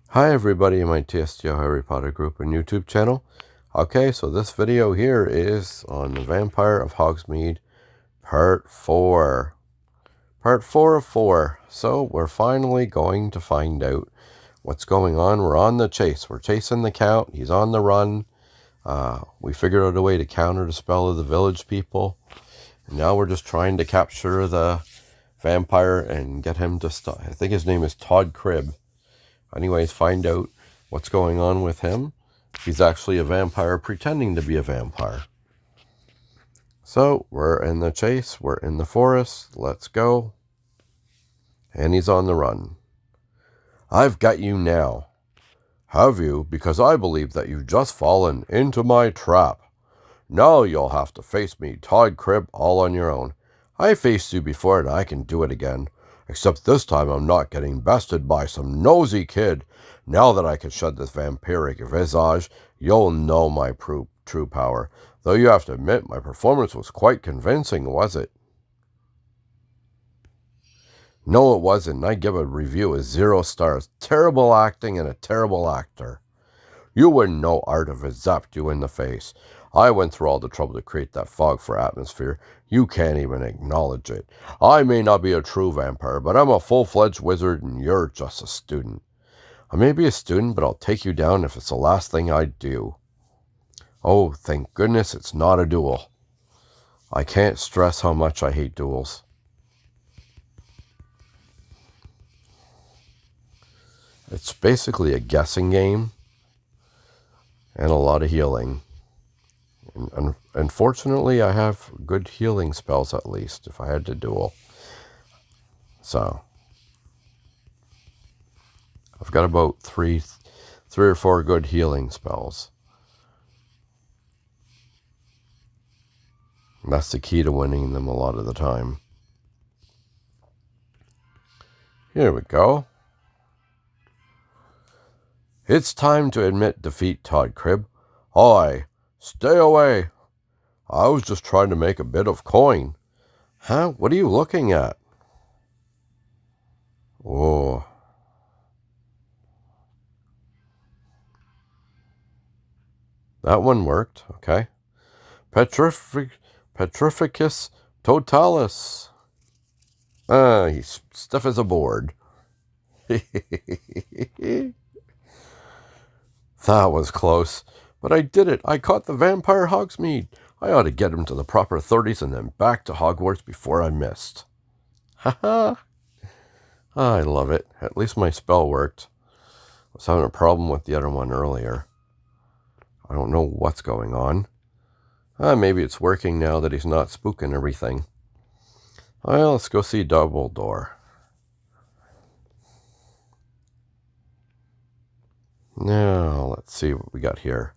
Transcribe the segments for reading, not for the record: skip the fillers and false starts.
Hi everybody in my TSTO Harry Potter group and YouTube channel. Okay, so this video here is on the Vampire of Hogsmeade Part 4. Part 4 of 4. So we're finally going to find out what's going on. We're on the chase. We're chasing the Count. He's on the run. We figured out a way to counter the spell of the village people. And now we're just trying to capture the vampire and get him to stop. I think his name is Todd Cribb. Anyways, find out what's going on with him. He's actually a vampire pretending to be a vampire. So, we're in the chase. We're in the forest. Let's go. And he's on the run. I've got you now. Have you? Because I believe that you've just fallen into my trap. Now you'll have to face me, Todd Cribb, all on your own. I faced you before and I can do it again. Except this time I'm not getting bested by some nosy kid. Now that I can shed this vampiric visage, you'll know my true power. Though you have to admit, my performance was quite convincing, was it? No, it wasn't. I give a review as 0 stars. Terrible acting and a terrible actor. You wouldn't know art if it zapped you in the face. I went through all the trouble to create that fog for atmosphere. You can't even acknowledge it. I may not be a true vampire, but I'm a full-fledged wizard and you're just a student. I may be a student, but I'll take you down if it's the last thing I do. Oh, thank goodness it's not a duel. I can't stress how much I hate duels. It's basically a guessing game and a lot of healing. And unfortunately, I have good healing spells at least, if I had to duel. So, I've got about three or four good healing spells. And that's the key to winning them a lot of the time. Here we go. It's time to admit defeat, Todd Cribb. Aye, stay away. I was just trying to make a bit of coin. Huh? What are you looking at? Oh. That one worked, okay. Petrificus totalis. He's stiff as a board. That was close. But I did it. I caught the vampire Hogsmeade. I ought to get him to the proper authorities and then back to Hogwarts before I missed. Haha. I love it. At least my spell worked. I was having a problem with the other one earlier. I don't know what's going on. Maybe it's working now that he's not spooking everything. Well, let's go see Dumbledore. Now, let's see what we got here.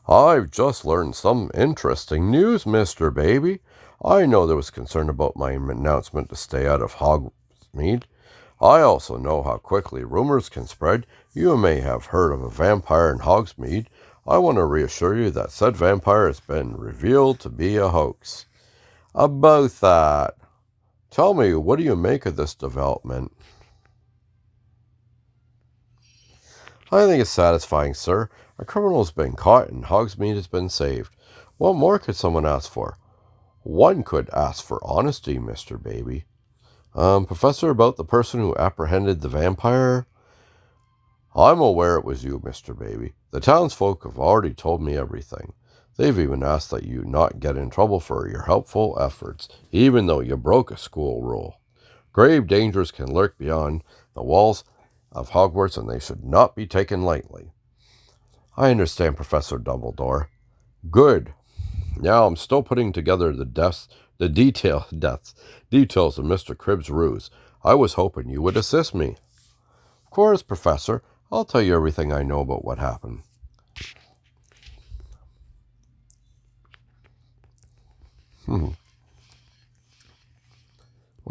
I've just learned some interesting news, Mr. Baby. I know there was concern about my announcement to stay out of Hogsmeade. I also know how quickly rumors can spread. You may have heard of a vampire in Hogsmeade. I want to reassure you that said vampire has been revealed to be a hoax. About that, tell me, what do you make of this development? I think it's satisfying, sir. A criminal has been caught and Hogsmeade has been saved. What more could someone ask for? One could ask for honesty, Mr. Baby. Professor, about the person who apprehended the vampire? I'm aware it was you, Mr. Baby. The townsfolk have already told me everything. They've even asked that you not get in trouble for your helpful efforts, even though you broke a school rule. Grave dangers can lurk beyond the walls of Hogwarts, and they should not be taken lightly. I understand, Professor Dumbledore. Good. Now I'm still putting together the details of Mr. Cribb's ruse. I was hoping you would assist me. Of course, Professor. I'll tell you everything I know about what happened. I wonder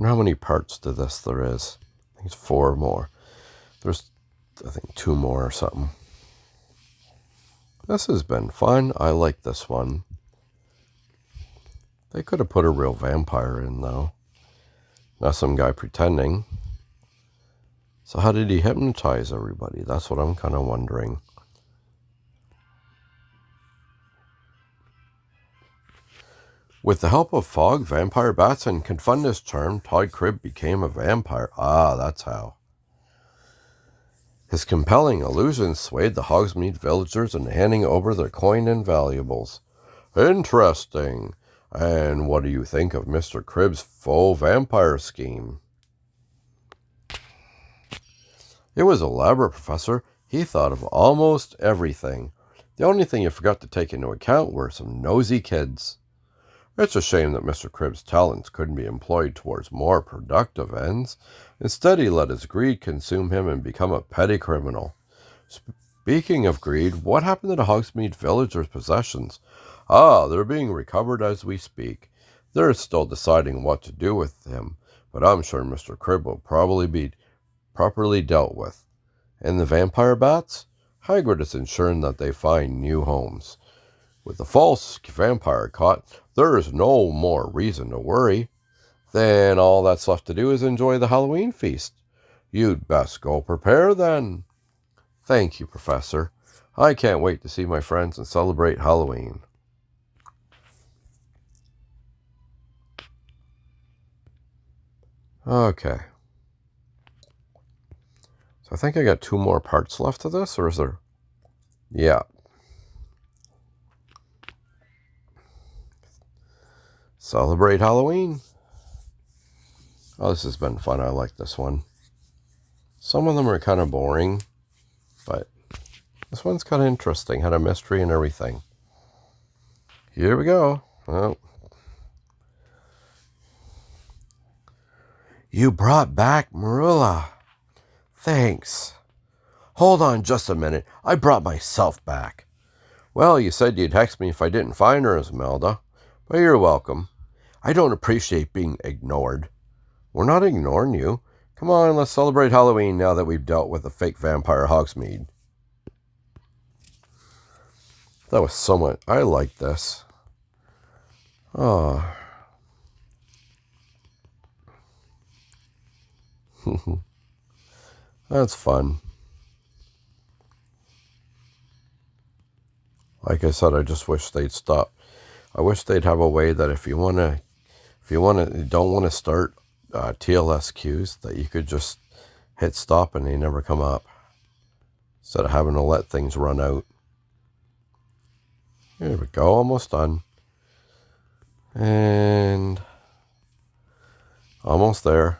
how many parts to this there is. I think it's 4 more. There's, I think, 2 more or something. This has been fun. I like this one. They could have put a real vampire in, though. Not some guy pretending. So how did he hypnotize everybody? That's what I'm kind of wondering. With the help of fog, vampire bats, and Confundus charm, Todd Cribb became a vampire. Ah, that's how. His compelling illusions swayed the Hogsmeade villagers into handing over their coin and valuables. Interesting. And what do you think of Mr. Cribb's faux vampire scheme? It was elaborate, Professor. He thought of almost everything. The only thing you forgot to take into account were some nosy kids. It's a shame that Mr. Cribb's talents couldn't be employed towards more productive ends. Instead, he let his greed consume him and become a petty criminal. Speaking of greed, what happened to the Hogsmeade villagers' possessions? Ah, they're being recovered as we speak. They're still deciding what to do with him, but I'm sure Mr. Cribb will probably be properly dealt with. And the vampire bats? Hagrid is ensuring that they find new homes. With the false vampire caught, there is no more reason to worry. Then all that's left to do is enjoy the Halloween feast. You'd best go prepare then. Thank you, Professor. I can't wait to see my friends and celebrate Halloween. Okay. So I think I got 2 more parts left of this, or is there? Yeah. Celebrate Halloween. Oh, this has been fun. I like this one. Some of them are kind of boring, but this one's kind of interesting. Had a mystery and everything. Here we go. Oh. You brought back Marilla. Thanks. Hold on just a minute. I brought myself back. Well, you said you'd text me if I didn't find her, Esmeralda. But you're welcome. I don't appreciate being ignored. We're not ignoring you. Come on, let's celebrate Halloween now that we've dealt with the fake vampire Hogsmeade. That was so much. I like this. Oh. That's fun. Like I said, I just wish they'd stop. I wish they'd have a way that if you don't want to start TLSQs, that you could just hit stop and they never come up, instead of having to let things run out. Here we go, almost done. And almost there.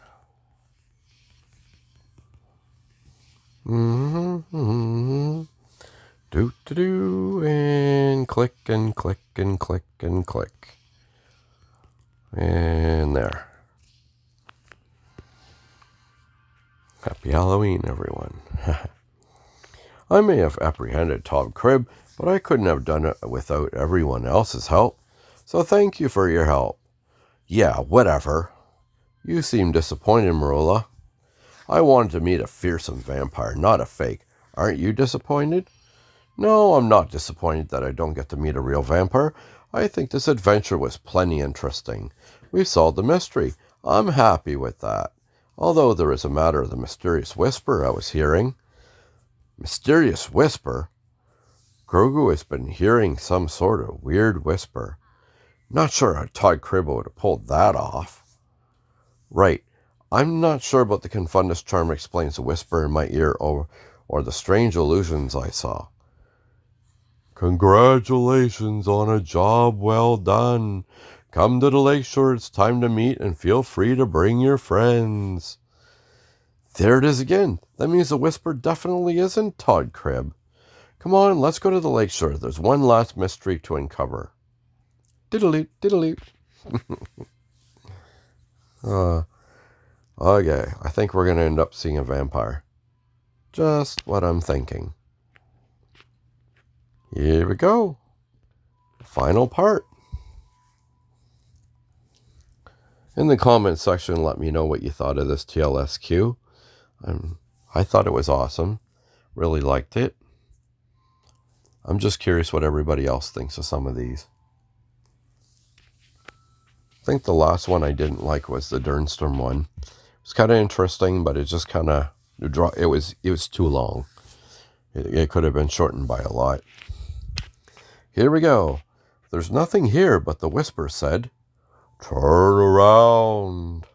Do, and click and click and click and click. And there. Happy Halloween, everyone. I may have apprehended Todd Cribb, but I couldn't have done it without everyone else's help. So thank you for your help. Yeah, whatever. You seem disappointed, Marilla. I wanted to meet a fearsome vampire, not a fake. Aren't you disappointed? No, I'm not disappointed that I don't get to meet a real vampire. I think this adventure was plenty interesting. We've solved the mystery. I'm happy with that. Although there is a matter of the mysterious whisper I was hearing. Mysterious whisper? Grogu has been hearing some sort of weird whisper. Not sure how Todd Cribb would have pulled that off. Right. I'm not sure about the Confundus charm explains the whisper in my ear or the strange illusions I saw. Congratulations on a job well done. Come to the lakeshore, it's time to meet, and feel free to bring your friends. There it is again. That means the whisper definitely isn't Todd Cribb. Come on, let's go to the lakeshore. There's one last mystery to uncover. Diddly, diddly. Okay, I think we're going to end up seeing a vampire. Just what I'm thinking. Here we go. Final part. In the comment section, let me know what you thought of this TLSQ. I thought it was awesome. Really liked it. I'm just curious what everybody else thinks of some of these. I think the last one I didn't like was the Durnstorm one. It's kind of interesting, but it just kind of It was too long. It could have been shortened by a lot. Here we go. There's nothing here, but the whisper said, "Turn around."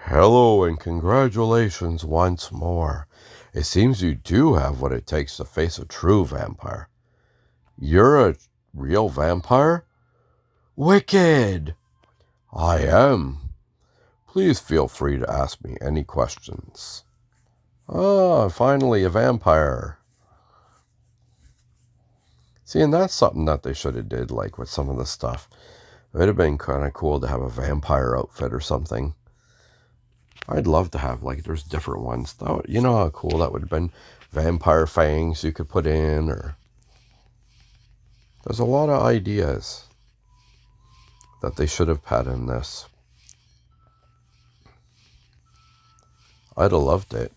Hello and congratulations once more. It seems you do have what it takes to face a true vampire. You're a real vampire? Wicked! I am. Please feel free to ask me any questions. Ah, finally a vampire. See, and that's something that they should have did, like with some of the stuff. It would have been kind of cool to have a vampire outfit or something. I'd love to have, like, there's different ones. You know how cool that would have been? Vampire fangs you could put in, or... There's a lot of ideas that they should have had in this. I'd have loved it.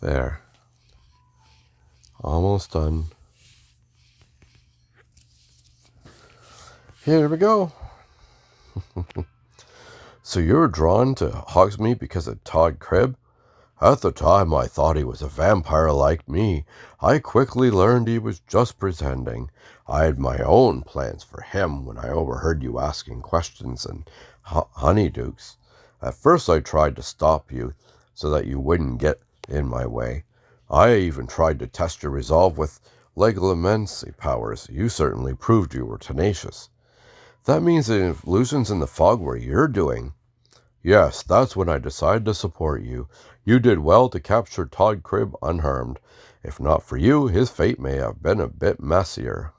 There. Almost done. Here we go. So you were drawn to Hogsmeade because of Todd Cribb? At the time, I thought he was a vampire like me. I quickly learned he was just pretending. I had my own plans for him when I overheard you asking questions in Honeydukes. At first, I tried to stop you so that you wouldn't get in my way. I even tried to test your resolve with legilimency powers. You certainly proved you were tenacious. That means the illusions in the fog were your doing. Yes, that's when I decided to support you. You did well to capture Todd Cribb unharmed. If not for you, his fate may have been a bit messier.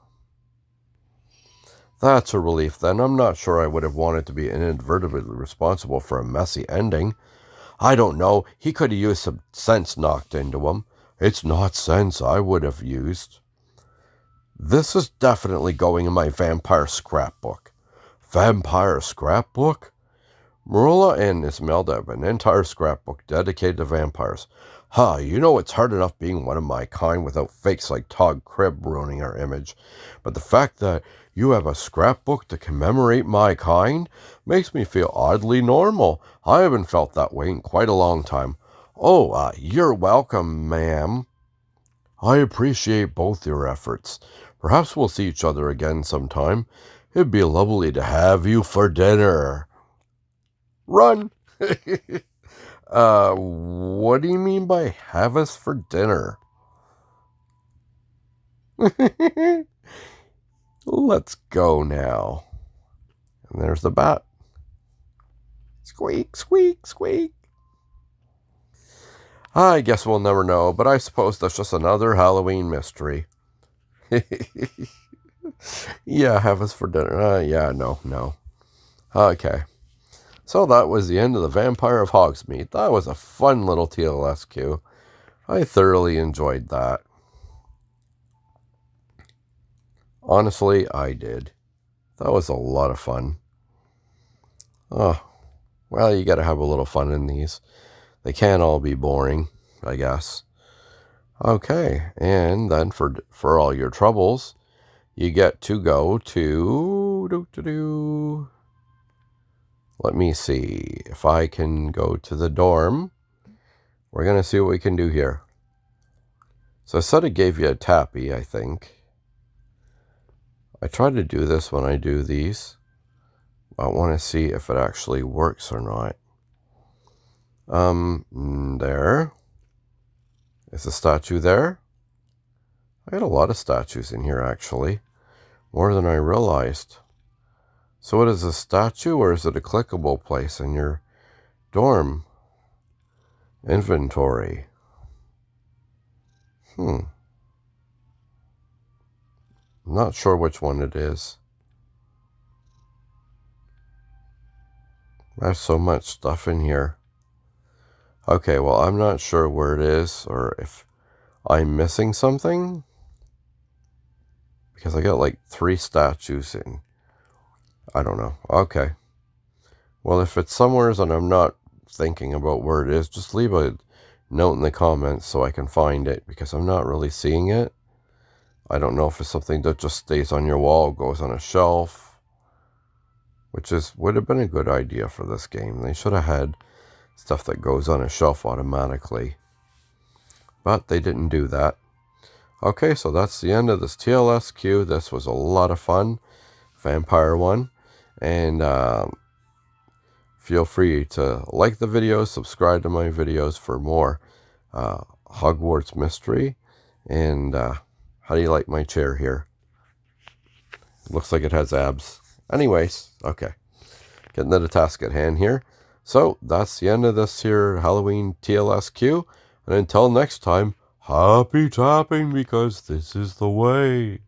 That's a relief then. I'm not sure I would have wanted to be inadvertently responsible for a messy ending. I don't know. He could have used some sense knocked into him. It's not sense I would have used. This is definitely going in my vampire scrapbook. Vampire scrapbook? Marilla and Ismelda have an entire scrapbook dedicated to vampires. You know it's hard enough being one of my kind without fakes like Todd Cribb ruining our image. But the fact that you have a scrapbook to commemorate my kind makes me feel oddly normal. I haven't felt that way in quite a long time. Oh, you're welcome, ma'am. I appreciate both your efforts. Perhaps we'll see each other again sometime. It'd be lovely to have you for dinner. Run! What do you mean by have us for dinner? Let's go now. And there's the bat. Squeak, squeak, squeak. I guess we'll never know, but I suppose that's just another Halloween mystery. Yeah, have us for dinner. No. Okay. So that was the end of the Vampire of Hogsmeade. That was a fun little TLSQ. I thoroughly enjoyed that. Honestly, I did. That was a lot of fun. Oh, well, you gotta have a little fun in these. They can't all be boring, I guess. Okay, and then for all your troubles, you get to go to... Let me see if I can go to the dorm. We're going to see what we can do here. So I said it gave you a tappy, I think. I try to do this when I do these. I want to see if it actually works or not. There. Is the statue there? I got a lot of statues in here, actually. More than I realized. So what is a statue, or is it a clickable place in your dorm? Inventory. Not sure which one it is. There's so much stuff in here. Okay, well, I'm not sure where it is, or if I'm missing something. Because I got like 3 statues in. I don't know. Okay. Well, if it's somewhere and I'm not thinking about where it is, just leave a note in the comments so I can find it, because I'm not really seeing it. I don't know if it's something that just stays on your wall, goes on a shelf, which would have been a good idea for this game. They should have had stuff that goes on a shelf automatically, but they didn't do that. Okay, so that's the end of this TLSQ. This was a lot of fun, vampire one, and feel free to like the videos, subscribe to my videos for more Hogwarts mystery. And how do you like my chair here? Looks like it has abs. Anyways, okay, getting to the task at hand here. So that's the end of this here Halloween TLSQ, and until next time, happy tapping, because this is the way.